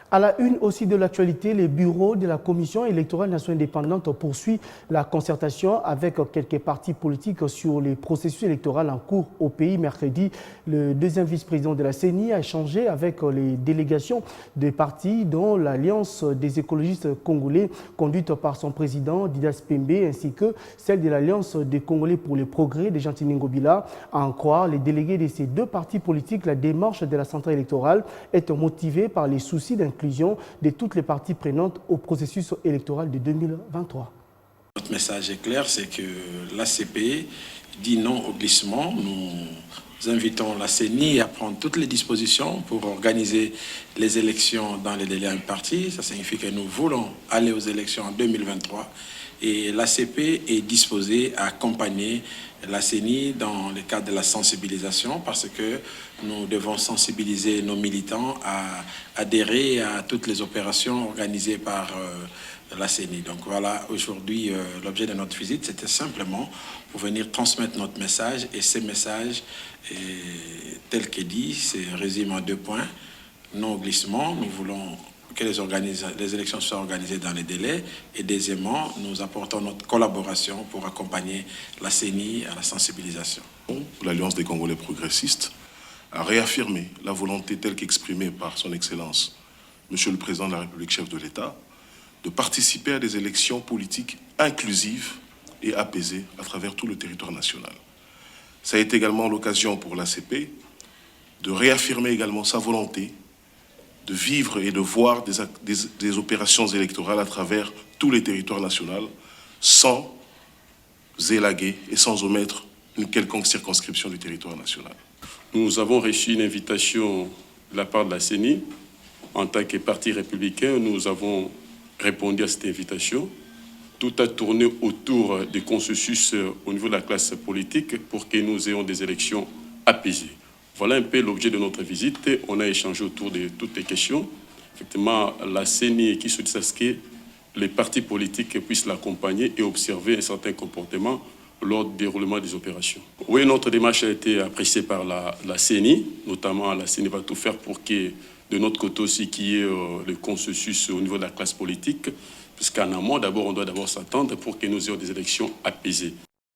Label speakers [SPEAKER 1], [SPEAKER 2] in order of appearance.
[SPEAKER 1] À la une aussi de l'actualité, les bureaux de la Commission électorale nationale indépendante poursuivent la concertation avec quelques partis politiques sur les processus électoraux en cours au pays. Mercredi, le deuxième vice-président de la CENI a échangé avec les délégations des partis, dont l'Alliance des écologistes congolais, conduite par son président Didas Pembe, ainsi que celle de l'Alliance des Congolais pour le progrès de Gentini Ngobila. À en croire les délégués de ces deux partis politiques, la démarche de la centrale électorale est motivée par les soucis d'inclusion de toutes les parties prenantes au processus électoral de 2023.
[SPEAKER 2] Notre message est clair, c'est que l'ACP dit non au glissement. Nous invitons la CENI à prendre toutes les dispositions pour organiser les élections dans les délais impartis. Ça signifie que nous voulons aller aux élections en 2023 et l'ACP est disposée à accompagner la CENI dans le cadre de la sensibilisation parce que nous devons sensibiliser nos militants à adhérer à toutes les opérations organisées par la CENI. Donc voilà, aujourd'hui, l'objet de notre visite, c'était simplement pour venir transmettre notre message et ces messages, tel que dit, c'est résumé en 2 points. Non au glissement, nous voulons que les élections soient organisées dans les délais et deuxièmement, nous apportons notre collaboration pour accompagner la CENI à la sensibilisation.
[SPEAKER 3] L'Alliance des Congolais progressistes a réaffirmé la volonté telle qu'exprimée par son Excellence, Monsieur le Président de la République, chef de l'État, de participer à des élections politiques inclusives et apaisées à travers tout le territoire national. Ça a été également l'occasion pour l'ACP de réaffirmer également sa volonté de vivre et de voir des opérations électorales à travers tous les territoires nationaux sans élaguer et sans omettre une quelconque circonscription du territoire national.
[SPEAKER 4] Nous avons reçu une invitation de la part de la CENI. En tant que parti républicain, nous avons répondu à cette invitation. Tout a tourné autour du consensus au niveau de la classe politique pour que nous ayons des élections apaisées. Voilà un peu l'objet de notre visite. On a échangé autour de toutes les questions. Effectivement, la CENI qui souhaite à que les partis politiques puissent l'accompagner et observer un certain comportement lors du déroulement des opérations. Oui, notre démarche a été appréciée par la CENI, notamment la CENI va tout faire pour que de notre côté aussi qu'il y ait le consensus au niveau de la classe politique, puisqu'en amont, d'abord, on doit d'abord s'attendre pour que nous ayons des élections apaisées.